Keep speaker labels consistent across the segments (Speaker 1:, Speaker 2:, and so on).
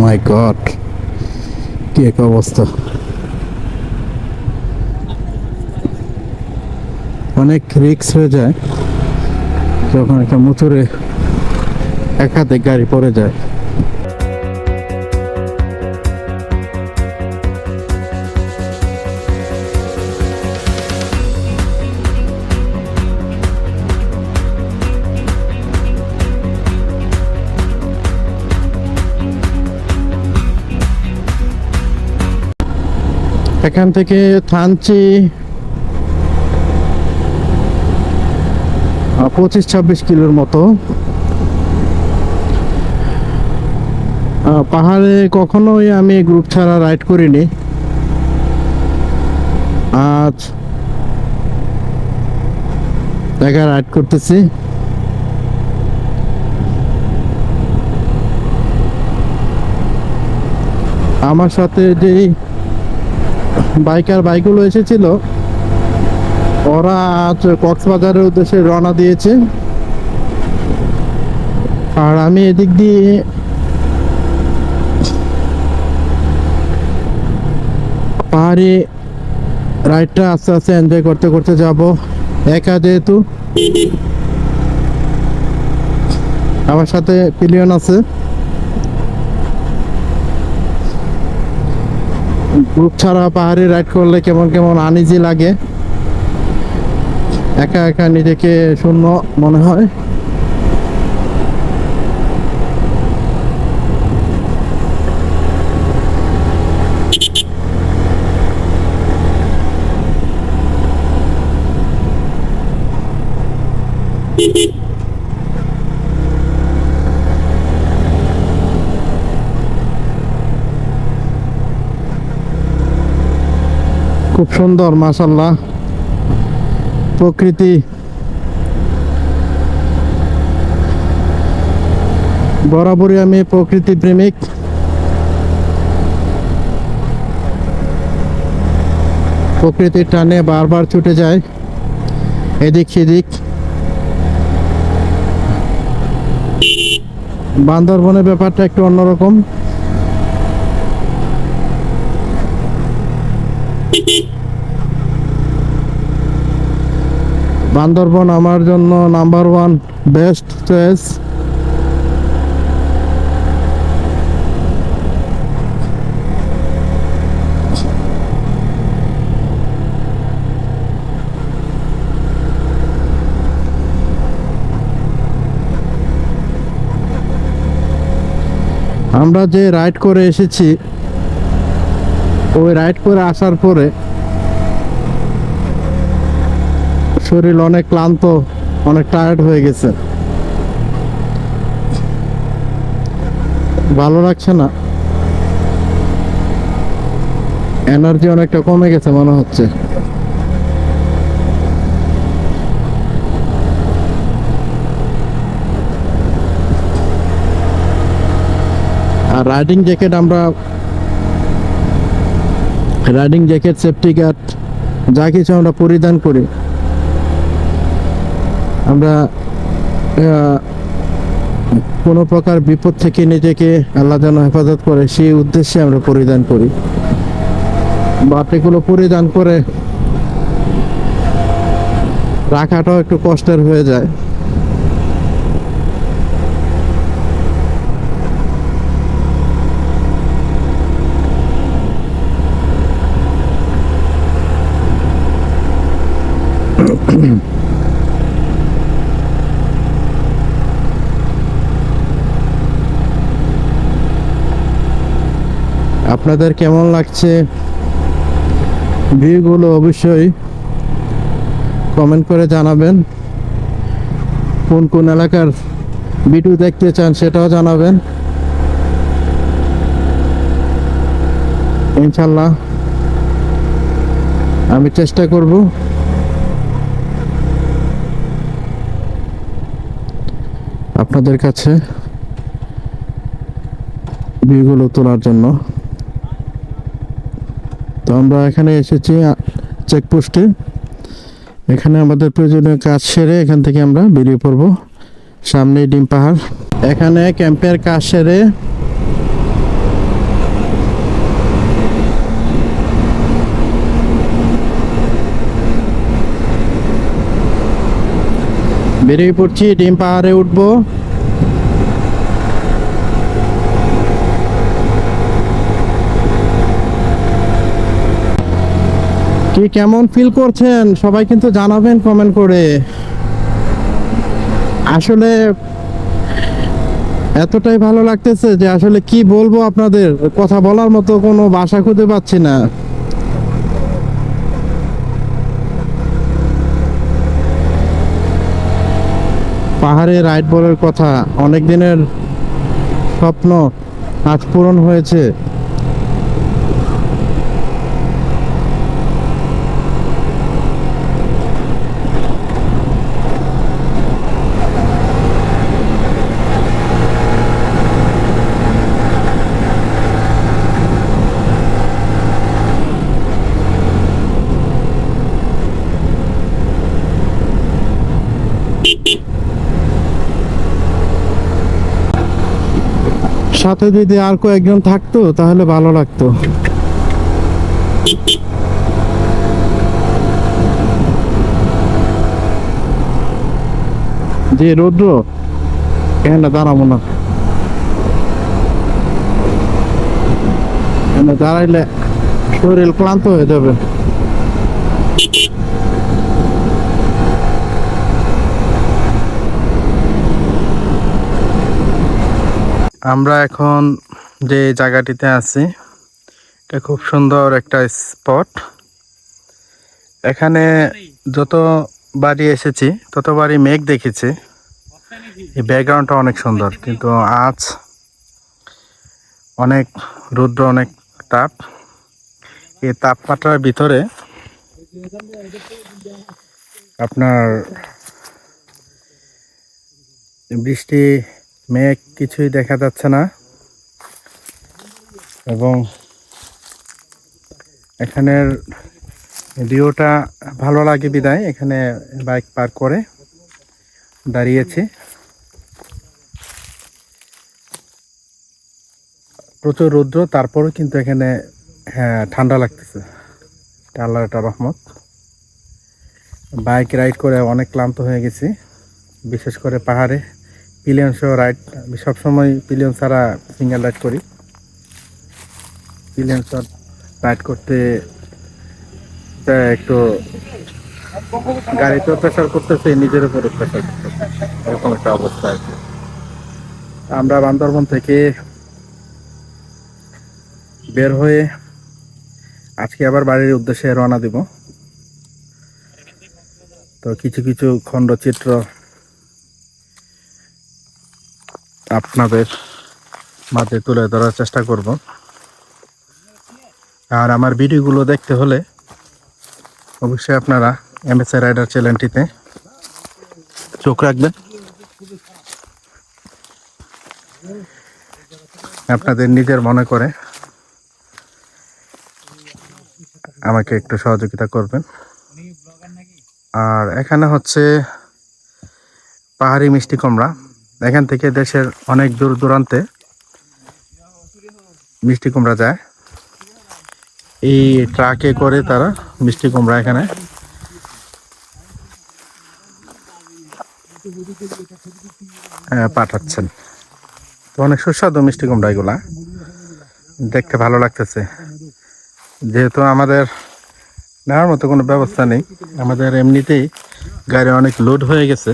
Speaker 1: মাই god, কি এক অবস্থা! অনেক রিস্ক হয়ে যায় যখন একটা মোটরে এক হাতে গাড়ি পড়ে যায়। এখান থেকে থানচি 25-26 কিলোর মতো। পাহাড়ে কখনোই আমি গ্রুপ ছাড়া রাইড করিনি। আজ একা রাইড করতেছি। আমার সাথে যেই বাইকগুলো এসেছিল ওরা আজ কক্সবাজারের উদ্দেশ্যে রওনা দিয়েছে, আর আমি এদিক দিয়ে পাহাড়ি রাইডটা আস্তে আস্তে এনজয় করতে করতে যাব। একা যেহেতু, আমার সাথে পিলিয়ন আছে। গ্রুপ ছাড়া পাহাড়ি রাইড করলে কেমন কেমন আনইজি লাগে, একা একা নিজেকে শূন্য মনে হয়। খুব সুন্দর, মাশাআল্লাহ প্রকৃতি। বরাবরই আমি প্রকৃতি প্রেমিক। প্রকৃতির টানে বারবার ছুটে যায় এদিক সেদিক। বান্দরবনের ব্যাপারটা একটু অন্যরকম। বান্দরবন আমার জন্য নাম্বার 1 বেস্ট চয়েস। আমরা যে রাইড করে এসেছি, ওই রাইড করে আসার পরে শরীর অনেক ক্লান্ত, অনেক টায়ার্ড হয়ে গেছে, ভালো লাগছে না, এনার্জি অনেকটা কমে গেছে মনে হচ্ছে। আর রাইডিং জ্যাকেট, সেফটি গার্ড যা কিছু আমরা পরিধান করি, আমরা কোনো প্রকার বিপদ থেকে নিজেকে আল্লাহ যেন হেফাজত করে সেই উদ্দেশ্যে আমরা পরিধান করি। বাট এগুলো পরিধান করে রাখাটাও একটু কষ্টের হয়ে যায়। আপনাদের কেমন লাগছে ভিউগুলো অবশ্যই কমেন্ট করে জানাবেন। কোন কোন এলাকার ভিডিও দেখতে চান সেটাও জানাবেন। ইনশাল্লাহ আমি চেষ্টা করব আপনাদের কাছে ভিউগুলো তোলার জন্য। তো আমরা এখানে এসেছি চেকপোস্টে। এখানে আমাদের প্রয়োজনীয় কাজ সেরে এখান থেকে আমরা বেরিয়ে পড়ব। সামনে ডিম পাহাড়। এখানে ক্যাম্পের কাজ সেরে বেরিয়ে পড়ছি, ডিম পাহাড়ে উঠবো। কি কেমন ফিল করছেন সবাই কিন্তু জানাবেন কমেন্ট করে। আসলে এতটাই ভালো লাগতেছে যে আসলে কি বলবো, আপনাদের কথা বলার মতো কোনো ভাষা খুঁজে পাচ্ছি না। পাহাড়ে রাইড বলার কথা, অনেক দিনের স্বপ্ন আজ পূরণ হয়েছে। সাথে যদি আর কয়েকজন থাকতো তাহলে ভালো লাগতো। যে রৌদ্র, এখানে দাঁড়াবো না, এখানে দাঁড়াইলে শরীর ক্লান্ত হয়ে যাবে। আমরা এখন যে জায়গাটিতে আছি এটা খুব সুন্দর একটা স্পট। এখানে যতবারই এসেছি ততবারই মেঘ দেখেছি, এই ব্যাকগ্রাউন্ডটা অনেক সুন্দর, কিন্তু আজ অনেক রৌদ্র, অনেক তাপ। এই তাপমাত্রার ভিতরে আপনার বৃষ্টি, মেঘ কিছুই দেখা যাচ্ছে না। এবং এখানের ভিউটা ভালো লাগে বিদায় এখানে বাইক পার্ক করে দাঁড়িয়েছি। প্রচুর রৌদ্র, তারপরেও কিন্তু এখানে হ্যাঁ ঠান্ডা লাগতেছে। এটা আল্লাহর একটা রহমত। বাইক রাইড করে অনেক ক্লান্ত হয়ে গেছি, বিশেষ করে পাহাড়ে পিলিয়ন সহ রাইড। আমি সবসময় পিলিয়ন ছাড়া সিঙ্গেল রাইড করি। পিলিয়ন সহ রাইড করতে একটু গাড়িতেও প্রেশার করতেছে, নিজের উপরে প্রেশার করতেছে, এরকম একটা অবস্থা আর কি। আমরা বান্দরবন থেকে বের হয়ে আজকে আবার বাড়ির উদ্দেশ্যে রওনা দিব। তো কিছু কিছু খণ্ডচিত্র আপনাদের মাঝে তুলে ধরার চেষ্টা করব। আর আমার ভিডিওগুলো দেখতে হলে অবশ্যই আপনারা এমএসএ রাইডার চ্যানেলটিতে চোখ রাখবেন। আপনাদের নিজের মনে করে আমাকে একটু সহযোগিতা করবেন। আর এখানে হচ্ছে পাহাড়ি মিষ্টি কুমড়া। এখান থেকে দেশের অনেক দূর দূরান্তে মিষ্টি কুমড়া যায়, এই ট্রাকে করে তারা মিষ্টি কুমড়া এখানে পাঠাচ্ছেন। তো অনেক সুস্বাদু মিষ্টি কুমড়া, এগুলা দেখতে ভালো লাগতেছে। যেহেতু আমাদের নেওয়ার মতো কোনো ব্যবস্থা নেই, আমাদের এমনিতেই গাড়ি অনেক লোড হয়ে গেছে,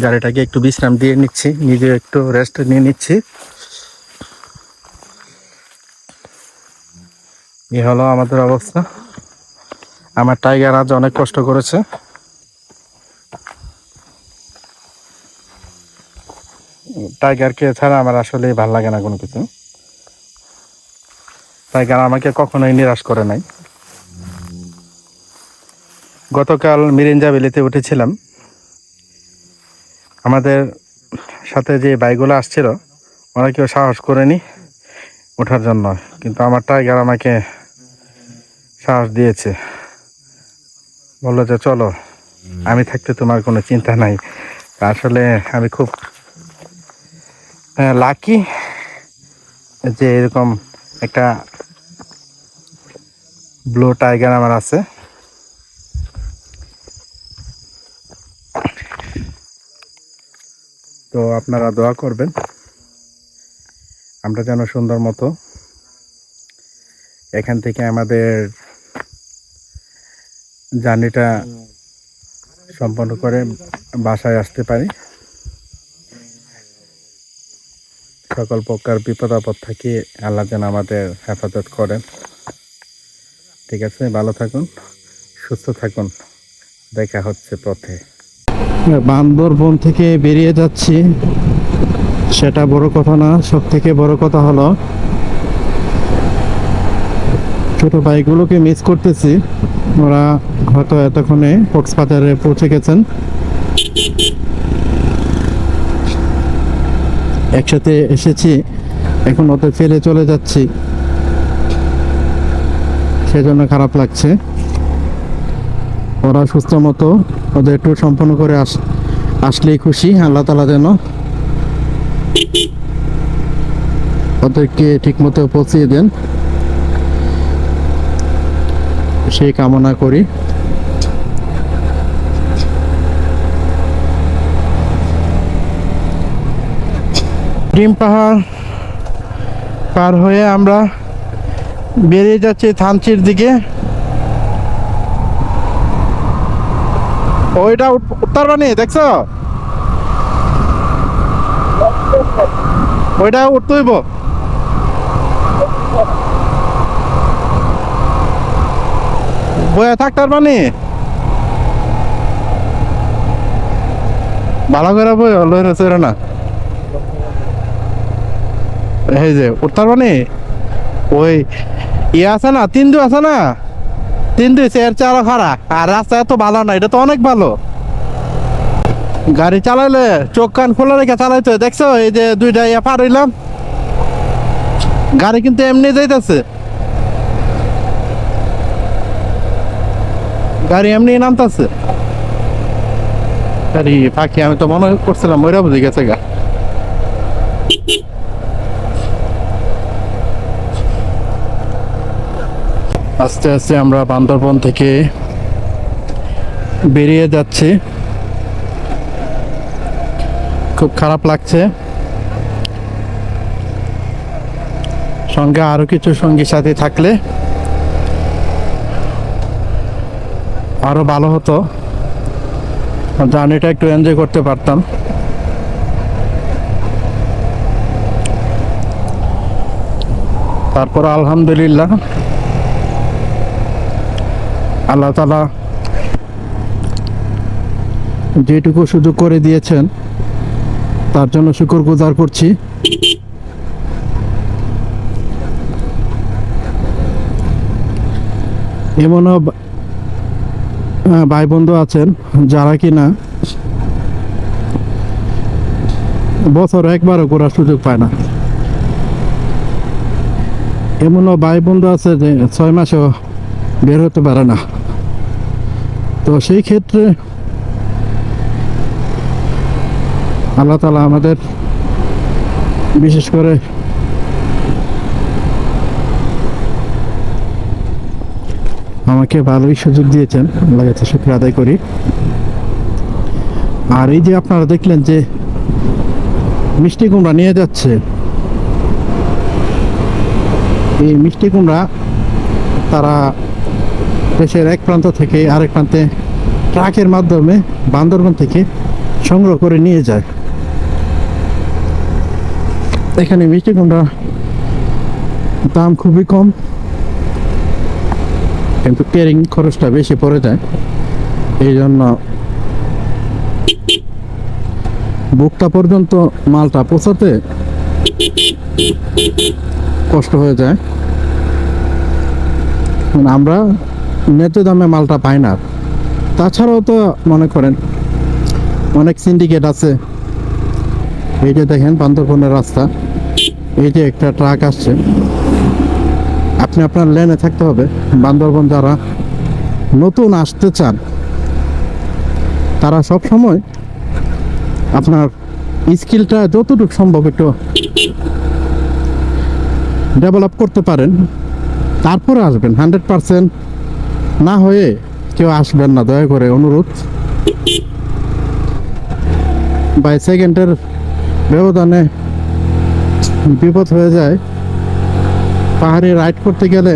Speaker 1: গাড়িটাকে একটু বিশ্রাম দিয়ে নিচ্ছি, নিজে একটু রেস্ট নিয়ে নিচ্ছি। এই হলো আমাদের অবস্থা। আমার টাইগার আজ অনেক কষ্ট করেছে। টাইগারকে ছাড়া আমার আসলে ভালো লাগে না কোনো কিছু। টাইগার আমাকে কখনোই নিরাশ করে নাই। গতকাল মিরিঞ্জা ভ্যালিতে উঠেছিলাম, আমাদের সাথে যে বাইকগুলো আসছিল ওরা কেউ সাহস করেনি ওঠার জন্য, কিন্তু আমার টাইগার আমাকে সাহস দিয়েছে, বললো যে চলো, আমি থাকতে তোমার কোনো চিন্তা নাই। আসলে আমি খুব লাকি যে এরকম একটা ব্লু টাইগার আমার আছে। তো আপনারা দোয়া করবেন আমরা যেন সুন্দর মতো এখান থেকে আমাদের জার্নিটা সম্পন্ন করে বাসায় আসতে পারি। সকল প্রকার বিপদ আপদ থেকে আল্লাহ যেন আমাদের হেফাজত করেন। ঠিক আছে, ভালো থাকুন, সুস্থ থাকুন, দেখা হচ্ছে পথে। বান্দরবন থেকে বেরিয়ে যাচ্ছি, সেটা বড় কথা না। সব থেকে বড় কথা হলো ছোট ভাইগুলোকে মিস করতেছি। ওরা হয়তো এতক্ষণে কক্সবাজারে পৌঁছে গেছেন। একসাথে এসেছি, এখন ওদের ফেলে চলে যাচ্ছি, সেজন্য খারাপ লাগছে। ওরা সুস্থ মতো ওদের ট্যুর সম্পন্ন করে আসলেই খুশি। আল্লাহ তাআলা যেন ওদেরকে ঠিক মতো পৌঁছিয়ে দেন, সেই কামনা করি। ডিম পাহাড় পার হয়ে আমরা বেরিয়ে যাচ্ছি থানচির দিকে। ওইটা উত্তর বানি দেখছো, ওইটা উঠতে হইব। বয়ে থাকতার বানি ভালো করে বই লইছে না। এই যে উত্তর বানি ওই ইয়ে আছে না, তিনদু আছে না, তিনদু এর চারও খারাপ। আর রাস্তা এত ভালো না, এটা তো অনেক ভালো। গাড়ি চালাইলে চোখ কান খোলা রেখে চালাইতে হয়। দেখছো এই যে দুইটা ইয়ে পার হইলাম, গাড়ি কিন্তু এমনি যাইতেছে, গাড়ি এমনি নামতেছে। গাড়ি পাখি আমি তো মনে করছিলাম ময়রা বুঝে গেছে গা। আস্তে আস্তে আমরা বান্দরবন থেকে বেরিয়ে যাচ্ছি। খুব খারাপ লাগছে। সঙ্গে আরো কিছু সঙ্গী সাথী থাকলে আরো ভালো হতো, জার্নিটা একটু এনজয় করতে পারতাম। তারপর আলহামদুলিল্লাহ আল্লাহ তাআলা যেটুকু সুযোগ করে দিয়েছেন তার জন্য শুকর গুজার করছি। এমনও ভাই বন্ধু আছেন যারা কিনা বছর একবারও ঘোরার সুযোগ পায় না। এমনও ভাই বন্ধু আছে যে 6 মাসেও বের হতে পারে না। তো সেই ক্ষেত্রে আল্লাহ তাআলা আমাদের বিশেষ করে আমাকে ভালোই সুযোগ দিয়েছেন, আল্লাহর কাছে শুকরিয়া আদায় করি। আর এই যে আপনারা দেখলেন যে মিষ্টি কুমড়া নিয়ে যাচ্ছে, এই মিষ্টি কুমড়া তারা দেশের এক প্রান্ত থেকে আরেক প্রান্তে ট্রাকের মাধ্যমে বান্দরবন থেকে সংগ্রহ করে নিয়ে যায়। এখানে মিষ্টি কুমড়ার দাম খুবই কম, কিন্তু ক্যারিং খরচটা বেশি পড়ে যায়। এই জন্য বুকটা পর্যন্ত মালটা পৌঁছাতে কষ্ট হয়ে যায়। আমরা ন্যায্য দামে মালটা পাই না। তাছাড়াও তো মনে করেন অনেক সিন্ডিকেট আছে। এই যে দেখেন বান্দরবনের রাস্তা, এই যে একটা ট্রাক আসছে, আপনি আপনার লেনে থাকতে হবে। বান্দরবন যারা নতুন আসতে চান তারা সব সময় আপনার স্কিলটা যতটুকু সম্ভব একটু ডেভেলপ করতে পারেন, তারপরে আসবেন। 100% না হয়ে কেউ আসবেন না, দয়া করে অনুরোধ। বাই সেকেন্ডের ব্যবধানে বিপদ হয়ে যায়। পাহাড়ে রাইড করতে গেলে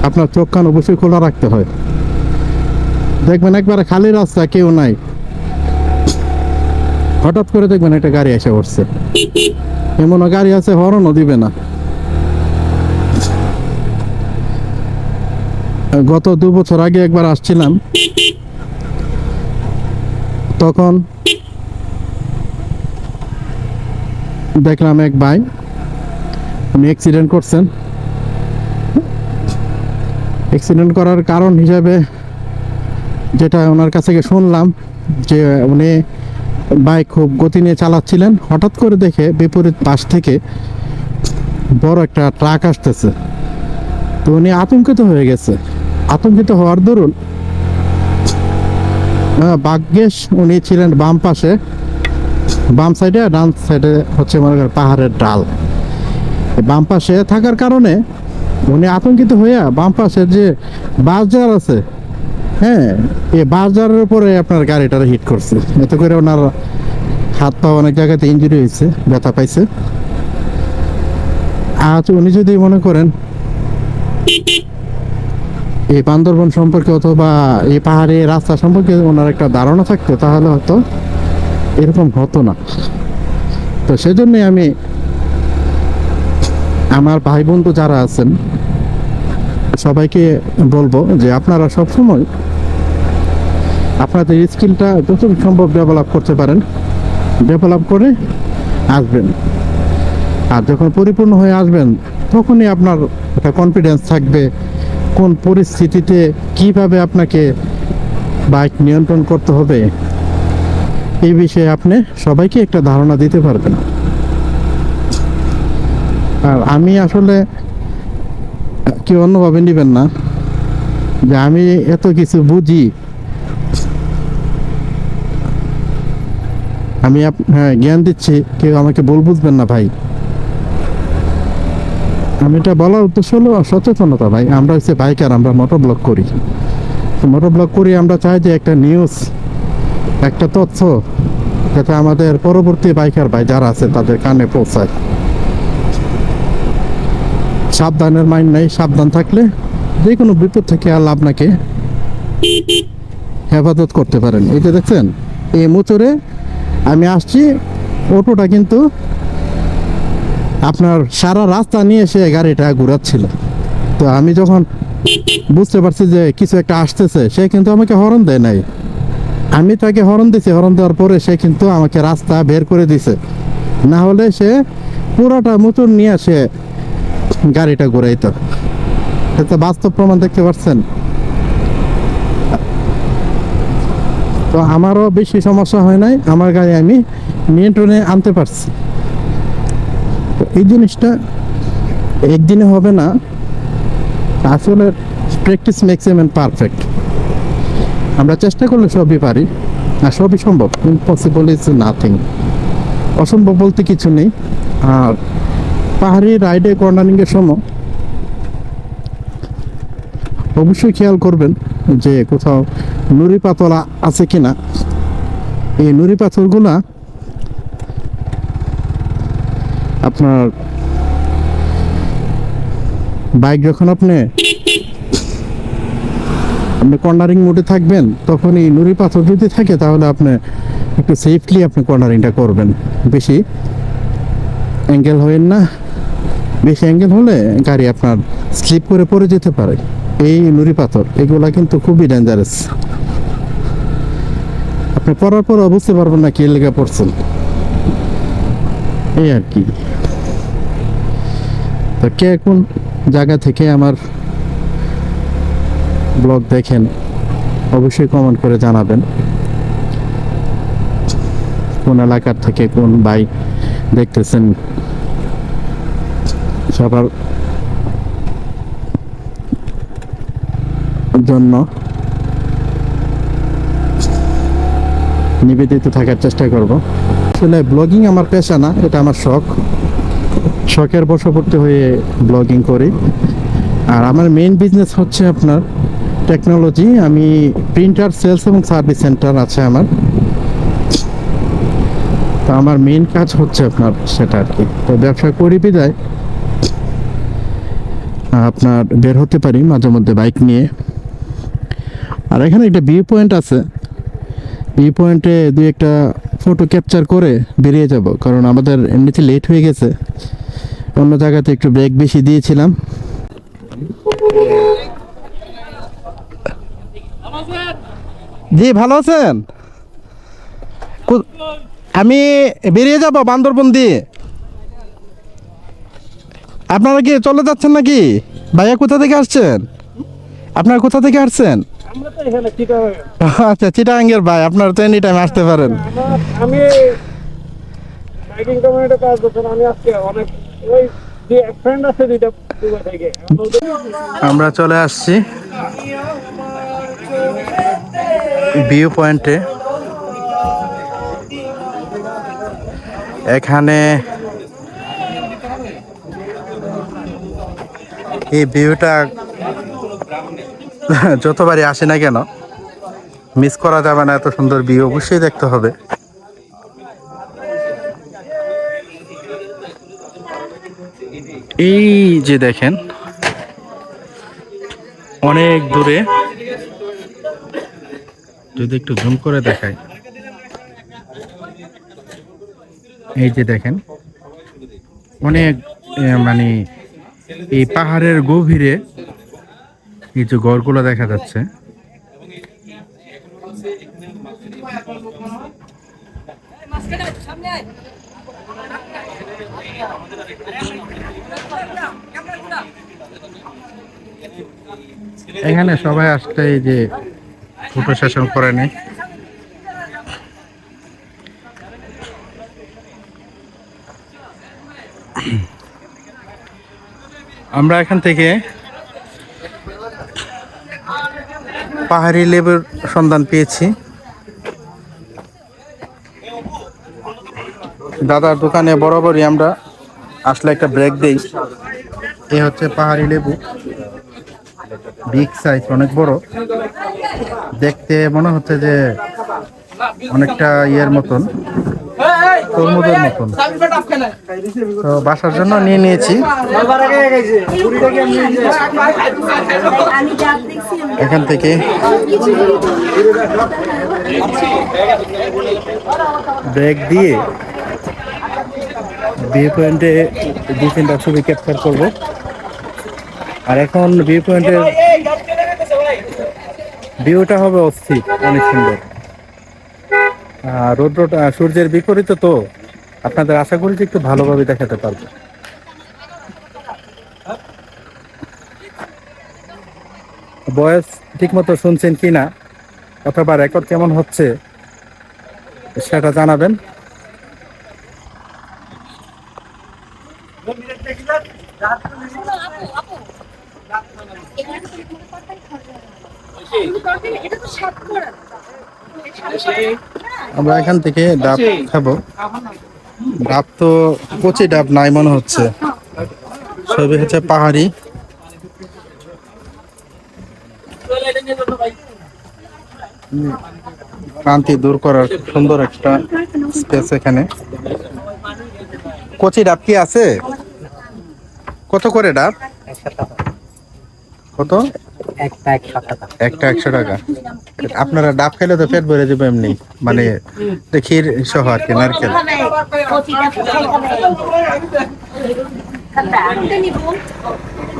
Speaker 1: আপনার চোখ কান অবশ্যই খোলা রাখতে হয়। দেখবেন একবারে খালি রাস্তা, কেউ নাই, হঠাৎ করে দেখবেন একটা গাড়ি এসে পড়ছে। এমনও গাড়ি আছে হর্নও দিবে না। গত 2 বছর আগে একবার আসছিলাম, তখন দেখলাম এক ভাই উনি অ্যাক্সিডেন্ট করছেন। অ্যাক্সিডেন্ট করার কারণ হিসাবে যেটা ওনার কাছ থেকে শুনলাম, যে উনি বাইক খুব গতি নিয়ে চালাচ্ছিলেন, হঠাৎ করে দেখে বিপরীত পাশ থেকে বড় একটা ট্রাক আসতেছে। তো উনি আতঙ্কিত হয়ে গেছে। আতঙ্কিত হওয়ার দরুন ভাগ্যেশ উনি ছিলেন বাম পাশে, বাম সাইডে, ডান সাইডে হচ্ছে মনে করেন পাহাড়ের ডাল। বাম পাশে থাকার কারণে উনি আতঙ্কিত হইয়া বাম পাশে যে বাজার আছে, হ্যাঁ, এই বাজারের উপরে আপনার গাড়িটারে হিট করছে। এতে করে ওনার হাত পা অনেক জায়গাতে ইঞ্জুরি হয়েছে, ব্যথা পাইছে। আজ উনি যদি মনে করেন এই বান্দরবন সম্পর্কে অথবা এই পাহাড়ি রাস্তা সম্পর্কে ওনার একটা ধারণা থাকতো, তাহলে হয়তো এরকম হতো না। তো সেজন্যই আমি আমার ভাই বন্ধু যারা আছেন সবাইকে বলবো যে আপনারা সবসময় আপনাদের স্কিলটা যতটুকু সম্ভব ডেভেলপ করতে পারেন, ডেভেলপ করে আসবেন। আর যখন পরিপূর্ণ হয়ে আসবেন তখনই আপনার একটা কনফিডেন্স থাকবে কোন পরিস্থিতিতে কিভাবে আপনাকে বাইক নিয়ন্ত্রণ করতে হবে, এই বিষয়ে আপনি সবাইকে একটা ধারণা দিতে পারবেন। আর আমি আসলে কেউ অন্যভাবে নেবেন না যে আমি এত কিছু বুঝি, আমি হ্যাঁ জ্ঞান দিচ্ছি, কেউ আমাকে ভুল বুঝবেন না ভাই। আমি এটা বলার উদ্দেশ্য হলো সচেতনতা ভাই। আমরা হচ্ছে বাইকার, আমরা মোটর ব্লগ করি। মোটর ব্লগ করি, আমরা চাই যে একটা নিউজ, একটা তথ্য যাতে আমাদের পরবর্তী বাইকার ভাই যারা আছে তাদের কানে পৌঁছায়। সাবধানের মাইন্ড নাই, সাবধান থাকলে যে কোনো বিপদ থেকে আল্লাহ আপনাকে হেফাজত করতে পারেন। এই যে দেখছেন এই মোচরে আমি আসছি, অটোটা কিন্তু আপনার সারা রাস্তা নিয়ে এসে গাড়িটা ঘুরাচ্ছিল। তো আমি যখন বুঝতে পারছি যে কিছু একটা আসতেছে, সে কিন্তু আমাকে হর্ন দেয় নাই, আমি তাকে হর্ন দিছি। হর্ন দেওয়ার পরে সে কিন্তু আমাকে রাস্তা বের করে দিছে, না হলে সে পুরোটা মোচর নিয়ে সে গাড়িটা ঘুরাইতো। এটা বাস্তব প্রমাণ, দেখতে পাচ্ছেন। তো আমারও বেশি সমস্যা হয় নাই, আমার গাড়ি আমি নিয়ন্ত্রণে আনতে পারছি। এই জিনিসটা একদিনে হবে না, আসলে practice makes a man perfect. আমরা চেষ্টা করলে সবই পারি, আর সবই সম্ভব। ইম্পসিবল ইজ নাথিং, অসম্ভব বলতে কিছু নেই। আর পাহাড়ি রাইডে কর্নারিংয়ের সময় অবশ্যই খেয়াল করবেন যে কোথাও নুড়ি পাথর আছে কিনা। এই নুড়ি পাথরগুলা আপনার বাইক যখন আপনি কর্নারিং মোডে থাকবেন, তখন এই নুড়ি পাথর যদি থাকে তাহলে আপনি একটু সেফলি আপনি কর্নারিংটা করবেন। বেশি অ্যাঙ্গেল হবেন না, বেশি অ্যাঙ্গেল হলে গাড়ি আপনার স্লিপ করে পড়ে যেতে পারে। এই নুড়ি পাথর এগুলা কিন্তু খুবই ডেঞ্জারাস। আপনি পড়ার পর বুঝতে পারবেন না কি লেগে পড়ছেন, এই আর কি। তো কে কোন জায়গা থেকে আমার ব্লগ দেখেন অবশ্যই কমেন্ট করে জানাবেন। কোন এলাকার থেকে কোন বাইক দেখতেছেন, সবার জন্য নিবেদিত থাকার চেষ্টা করব। আসলে ব্লগিং আমার পেশা না, এটা আমার শখ। শখের বশবর্তী হয়ে ব্লগিং করি। আর আমার মেইন বিজনেস হচ্ছে আপনার টেকনোলজি। আমি প্রিন্টার সেলস এবং সার্ভিস সেন্টার আছে আমার। তো আমার মেইন কাজ হচ্ছে আপনার সেটা আর কি। তো ব্যবসা করি বিদায় আপনার বের হতে পারি মাঝে মধ্যে বাইক নিয়ে। আর এখানে একটা ভিউ পয়েন্ট আছে, ভিউ পয়েন্টে দুই একটা ফটো ক্যাপচার করে বেরিয়ে যাব, কারণ আমাদের এমনিতে লেট হয়ে গেছে। অন্য জায়গাতে একটু ব্রেক বেশি দিয়েছিলাম। জি ভালো আছেন? আমি বেরিয়ে যাব বান্দরবন দিয়ে। আপনারা কি চলে যাচ্ছেন নাকি? ভাইয়া কোথা থেকে আসছেন? আপনারা কোথা থেকে আসছেন? আচ্ছা, চিটাগাঙ্গের ভাই, আপনারা তো এনি টাইম আসতে পারেন।
Speaker 2: আমি বাইকিং কমিউনিটি কাজ করছি। আমি আজকে অনেক ওই যে ফ্রেন্ড আছে দুইটা দুবাই থেকে।
Speaker 1: আমরা চলে আসছি ভিউ পয়েন্টে। এখানে এই ভিউটা যতবারই আসে না কেন মিস করা যাবে না। এত সুন্দর ভিউ অবশ্যই দেখতে হবে। এই যে দেখেন অনেক দূরে, যদি একটু জুম করে দেখাই, এই যে দেখেন অনেক মানে এই পাহাড়ের গভীরে এই যে ঘরগুলো দেখা যাচ্ছে। এখানে সবাই আসলে এই যে ফটো সেশন করে নেয়। আমরা এখান থেকে পাহাড়ি লেবুর সন্ধান পেয়েছি। দাদার দোকানে বরাবরই আমরা আসলে একটা ব্রেক দেই। এ হচ্ছে পাহাড়ি লেবু, বিগ সাইজ, অনেক বড়, দেখতে মনে হচ্ছে যে অনেকটা ইয়ের মতন, তরমুজের মতন। তো বাসার জন্য নিয়ে নিয়েছি। এখান থেকে ব্রেক দিয়ে ভিউ পয়েন্টে দুই তিনটা ছবি ক্যাপচার করবো। আর এখন ভিউ পয়েন্টের ভিউটা হবে অস্থির, অনেক সুন্দর। রৌদ্রটা সূর্যের বিপরীতে, তো আপনাদের আশা করি যে একটু ভালোভাবে দেখাতে পারবো। ভয়েস ঠিক মতো শুনছেন কিনা অথবা রেকর্ড কেমন হচ্ছে সেটা জানাবেন। আমরা এখান থেকে ডাব খাবো। ডাব তো কচি ডাব নাই মনে হচ্ছে, সবই হচ্ছে পাহাড়ি। ক্লান্তি দূর করার সুন্দর একটা স্পেস এখানে। কচি ডাব কি আছে? কত করে ডাব? কত? একটা 100 টাকা। আপনারা ডাব খেলে তো পেট ভরে যাবে এমনি, মানে ক্ষীর সহ আর কি, নারকেল।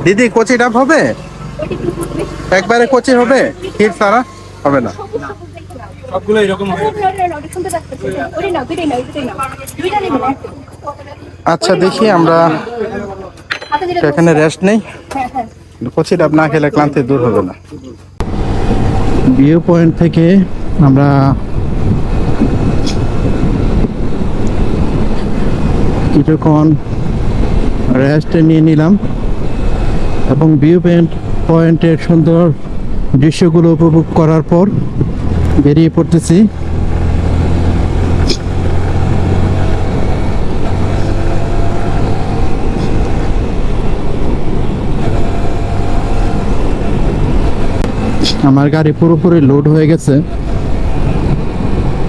Speaker 1: দিদি কচি ডাব হবে? একবারে কচি হবে, ক্ষীর ছাড়া হবে না? আচ্ছা দেখি, আমরা এখানে রেস্ট নেই। কচি ডাব না খেলে ক্লান্তি দূর হবে না। ভিউ পয়েন্ট থেকে আমরা কিছুক্ষণ রেস্ট নিয়ে নিলাম এবং ভিউ পয়েন্টের সুন্দর দৃশ্যগুলো উপভোগ করার পর বেরিয়ে পড়তেছি। আমার গাড়ি পুরোপুরি লোড হয়ে গেছে।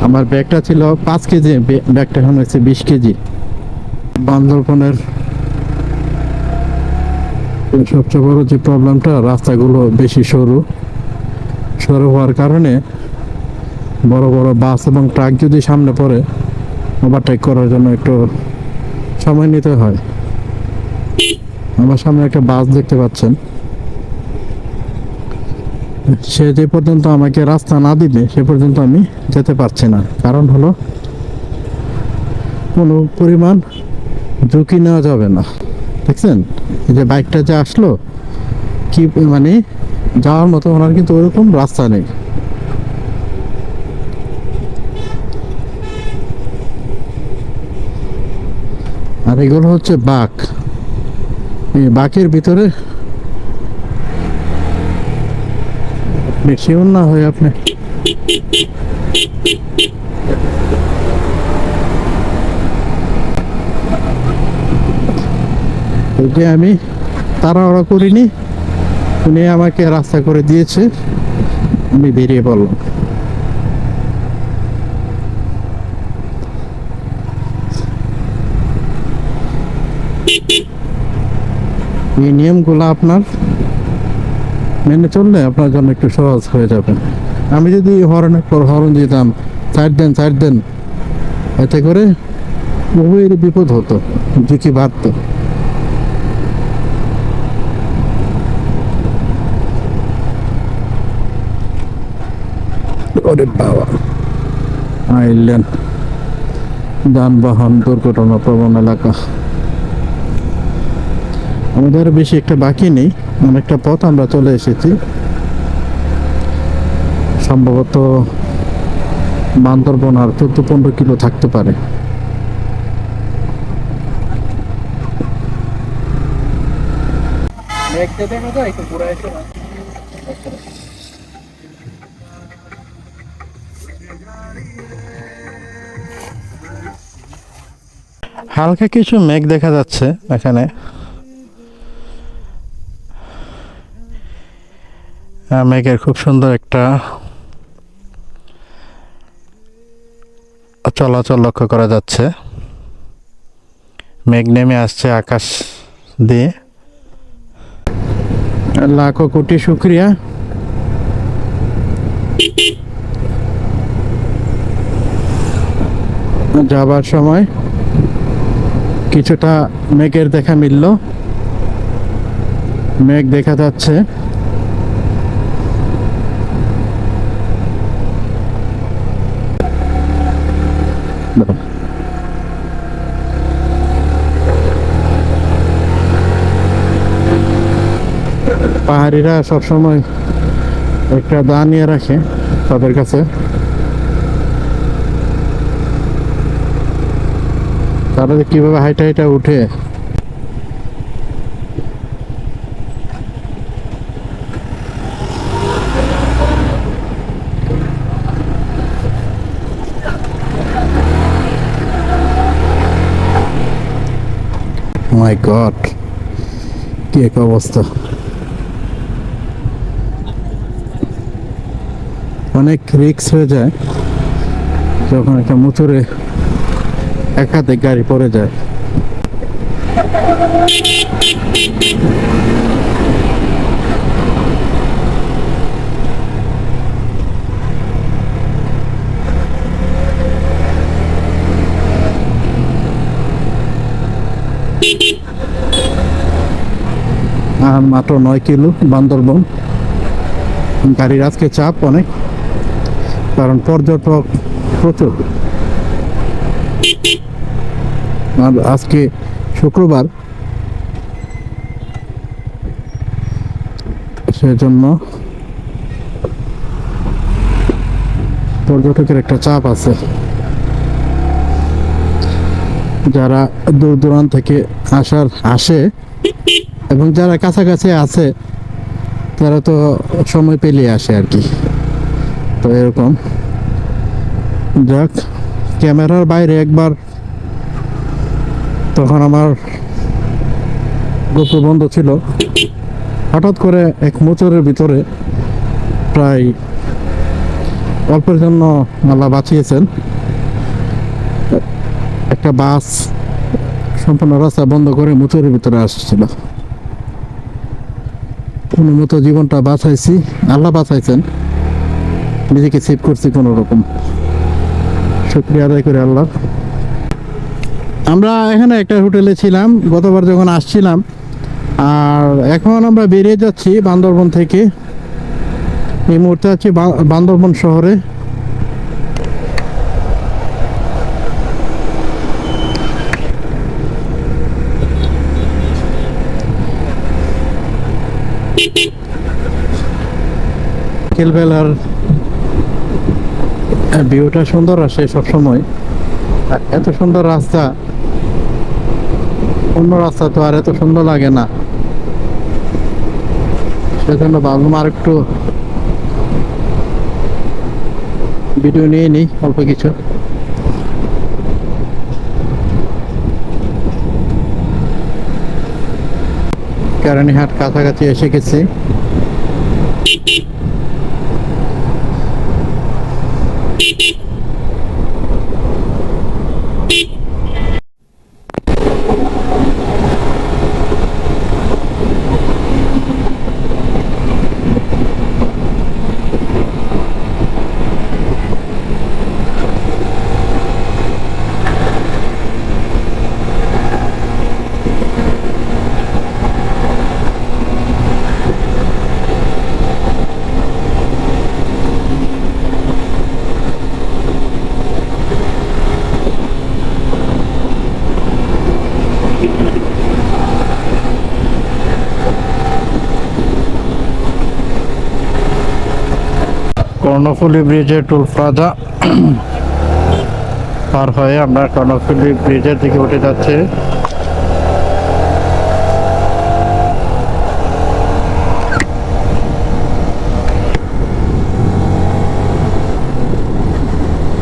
Speaker 1: আমার ব্যাগটা ছিল 5 কেজি, ব্যাগটা এখন হচ্ছে 20 কেজি। বান্দরবনের সবচেয়ে বড় যে প্রবলেমটা, রাস্তাগুলো বেশি সরু সরু হওয়ার কারণে বড় বড় বাস এবং ট্রাক যদি সামনে পড়ে, ওভারটেক করার জন্য একটু সময় নিতে হয়। আমার সামনে একটা বাস দেখতে পাচ্ছেন, সে যে পর্যন্ত আমাকে রাস্তা না দিবে সে পর্যন্ত আমি যেতে পারছি না। কারণ হলো কোনো পরিমাণ ঝুঁকি নেওয়া যাবে না। দেখছেন এই যে বাইকটা যে আসলো, কি মানে যাওয়ার মতো ওনার কিন্তু ওরকম রাস্তা নেই। আর এগুলো হচ্ছে বাঘ। এই বাঘের ভিতরে বেশিও না হয় আপনি এই যে আমি তাড়াহুড়া করিনি, উনি আমাকে রাস্তা করে দিয়েছে, আমি বেরিয়ে পড়লাম। এই নিয়মগুলো আপনার মেনে চললে আপনার জন্য একটু সহজ হয়ে যাবে। আমি যদি হরনের পর হরন দিতাম, সাইড দেন, এতে করে উভয়েরই বিপদ হতো, ঝুঁকি বাড়তো। ওরে বাবা, আইলেন যানবাহন দুর্ঘটনা প্রবণ এলাকা। আমাদের বেশি একটা বাকি নেই, অনেকটা পথ আমরা চলে এসেছি। সম্ভবত বান্দরবন আর 14-15 কিলো থাকতে পারে। হালকা কিছু মেঘ দেখা যাচ্ছে এখানে। মেঘের খুব সুন্দর একটা চলাচল লক্ষ্য করা যাচ্ছে। মেঘ নেমে আসছে আকাশ দিয়ে। লাখো কোটি শুক্রিয়া। যাবার সময় কিছুটা মেঘের দেখা মিলল, মেঘ দেখা যাচ্ছে। পাহাড়িরা সবসময় একটা দা নিয়ে রাখে তাদের কাছে, তারা যে কিভাবে হাইটা হাইটা উঠে। মাই গড, কি এক অবস্থা! অনেক রিস্ক হয়ে যায় যখন একটা মোটরে একাধিক গাড়ি পড়ে যায়। আর মাত্র 9 কিলো বান্দরবন। গাড়ির আজকে চাপ অনেক, কারণ পর্যটক প্রচুর। আর আজকে শুক্রবার, সেজন্য পর্যটকের একটা চাপ আছে। যারা দূর দূরান্ত থেকে আসে এবং যারা কাছাকাছি আছে তারা তো সময় পেলে আসে আর কি। তো এরকম যাক, ক্যামেরার বাইরে একবার তখন আমার গোপ্রো বন্ধ ছিল, হঠাৎ করে এক মোচরের ভিতরে প্রায় অল্পের জন্য আল্লাহ বাঁচিয়েছেন। একটা বাস সম্পূর্ণ রাস্তা বন্ধ করে মুচুরের ভিতরে আসছিল, কোনো মতো জীবনটা বাঁচাইছি, আল্লাহ বাঁচাইছেন, নিজেকে সেভ করছি কোনো রকম। শুক্রিয়া আদায় করে আল্লাহ। আমরা এখানে একটা হোটেলে ছিলাম গতবার যখন আসছিলাম, আর এখন আমরা বেরিয়ে যাচ্ছি বান্দরবন থেকে। এই মুহূর্তে আছি বান্দরবন শহরে। বিকেলবেলার ভিউটা সুন্দর আসে সবসময়, আর এত সুন্দর রাস্তা, অন্য রাস্তা তো আর এত সুন্দর লাগে না। সেজন্য ভাবলাম আর একটু ভিডিও নিয়ে নিই অল্প কিছু। কেরানীহাট কাছাকাছি এসে গেছি। কর্ণফুলী ব্রিজের টোল প্লাজা পার হয়ে আমরা কর্ণফুলী ব্রিজের দিকে উঠে যাচ্ছে।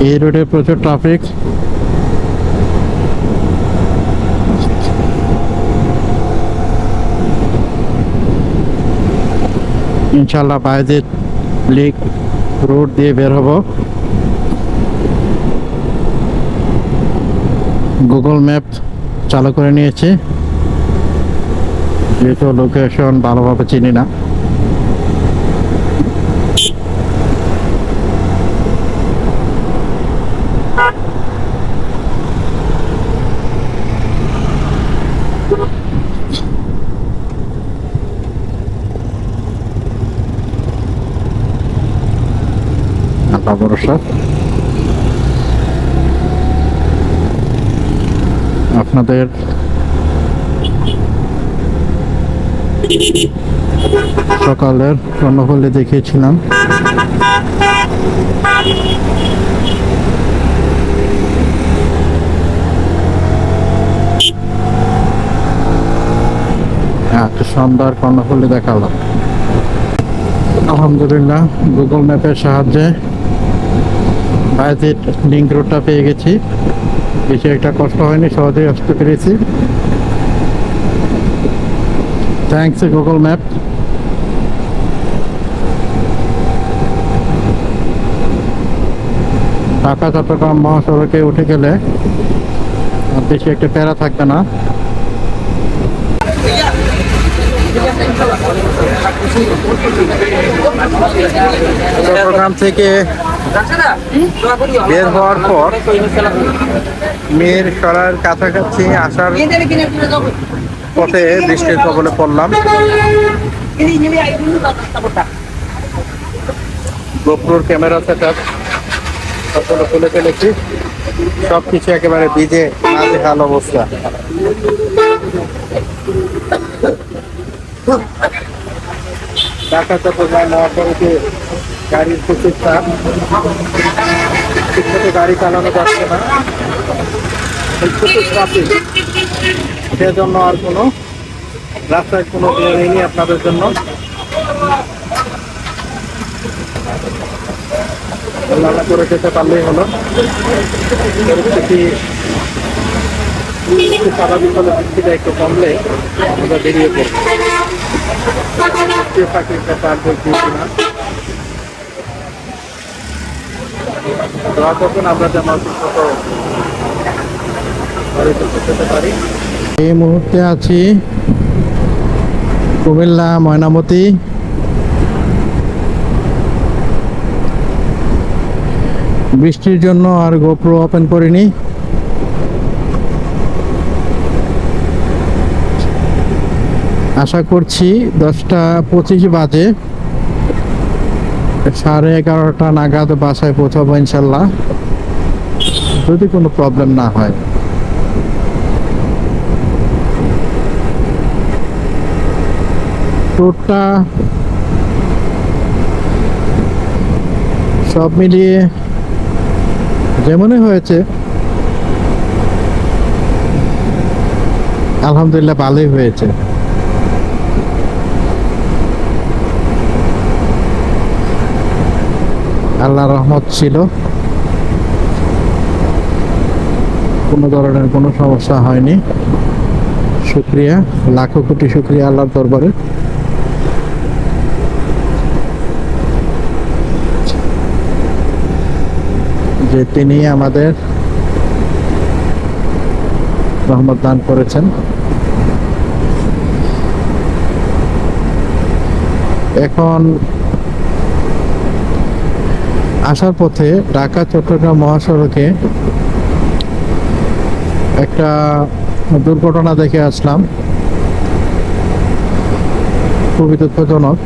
Speaker 1: এই রোডে প্রচুর ট্রাফিক। ইনশাল্লাহ বায়েজিদ লিক রোড দিয়ে বের হব। গুগল ম্যাপ চালু করে নিয়েছি, যেহেতু লোকেশন ভালোভাবে চিনি না। আল্লাহ ভরসা। আপনাদের সকালের কর্ণফুলী দেখিয়েছিলাম। সন্ধ্যার কর্ণফুলী দেখালাম। আলহামদুলিল্লাহ গুগল ম্যাপের সাহায্যে বায়েজিদ লিঙ্ক রোডটা পেয়ে গেছি। বেশি একটা কষ্ট হয়নি, সহজেই আসতে পেরেছি। Thanks Google map. Dhaka Chattogram মহাসড়কে উঠে গেলে আর বেশি একটা প্যারা থাকবে না। চট্টগ্রাম থেকে বের হওয়ার পর মেয়ের সরার কাছাকাছি আসার পথে বৃষ্টির কবলে পড়লাম। গোপ্রোর ক্যামেরা সেটআপ সবগুলো খুলে ফেলেছি, সবকিছু একেবারে ভিজে নাজেহাল অবস্থা। ঢাকা চট্টগ্রাম মহাসড়কে গাড়ির প্রচুর চাপ, ঠিকমতো গাড়ি চালানো যাচ্ছে না, প্রচুর ট্রাফিক। সেজন্য আর কোনো রাস্তায় কোনো বের নেই আপনাদের জন্য। রান্না করে যেতে পারলেই হলো। পরিস্থিতি একটু স্বাভাবিক হলে, বৃষ্টিটা একটু কমলে আমরা বেরিয়ে পড়বো। পাখিটা পার করছি না। দোয়া করবেন আমরা যেন অতি দ্রুত বাড়িতে পৌঁছাতে পারি। এই মুহূর্তে আছি কুমিল্লা ময়নামতি। বৃষ্টির জন্য আর গোপ্রো ওপেন করিনি। আশা করছি 10:25 বাজে, 11:30 নাগাদ বাসায় পৌঁছাবো ইনশাল্লাহ, যদি কোনো প্রবলেম না হয়। ট্যুরটা সব মিলিয়ে যেমনই হয়েছে আলহামদুলিল্লাহ ভালোই হয়েছে। আল্লাহর রহমত ছিল, কোনো ধরনের কোনো সমস্যা হয়নি। শুক্রিয়া, লাখো কোটি শুক্রিয়া আল্লাহর দরবারে। যে তিনি আমাদের রহমত দান করেছেন। এখন আসার পথে ঢাকা চট্টগ্রাম মহাসড়কে একটা দুর্ঘটনা দেখে আসলাম, খুবই দুঃখজনক।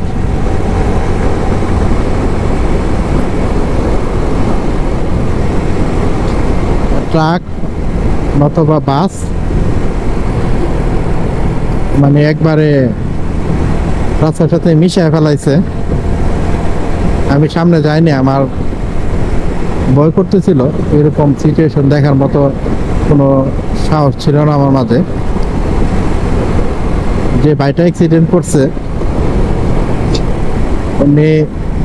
Speaker 1: ট্রাক অথবা বাস মানে একবারে রাস্তার সাথে মিশিয়ে ফেলাইছে। আমি সামনে যাইনি, আমার ভয় করতেছিল, এরকম সিচুয়েশন দেখার মতো কোনো সাহস ছিল না আমার মাঝে। যে বাইকটা অ্যাক্সিডেন্ট করছে উনি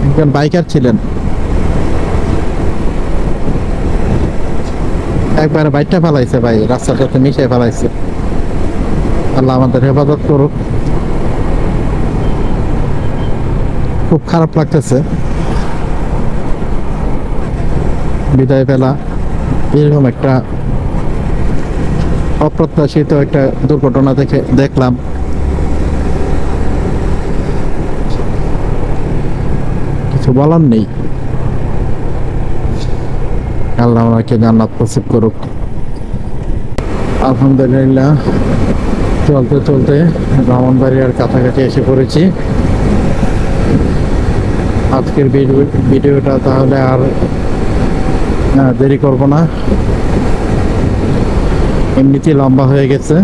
Speaker 1: একজন বাইকার ছিলেন, একবারে বাইকটা ফেলাইছে ভাই, রাস্তার সাথে মিশিয়ে ফেলাইছে। আল্লাহ আমাদের হেফাজত করুক। খুব খারাপ লাগতেছে বিদায় বেলা এরকম একটা অপ্রত্যাশিত একটা দুর্ঘটনা দেখলাম। কিছু বলার নেই, আল্লাহ ওনাকে জান্নাত নসিব করুক। আলহামদুলিল্লাহ, চলতে চলতে ব্রাহ্মণবাড়িয়ার কাছাকাছি এসে পড়েছি। আজকের ভিডিওটা তাহলে আর দেরি করব না, এমনিতেই লম্বা হয়ে গেছে।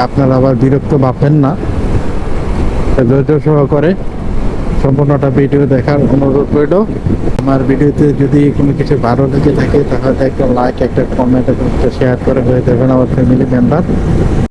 Speaker 1: আপনারা আবার বিরক্ত ভাববেন না, ধৈর্য সহকারে সম্পূর্ণটা ভিডিও দেখার অনুরোধ রইল। আমার ভিডিওতে যদি কোনো কিছু ভালো লেগে থাকে তাহলে একটা লাইক, একটা কমেন্ট এবং একটা শেয়ার করে হয়ে যাবেন আমার ফ্যামিলি মেম্বার।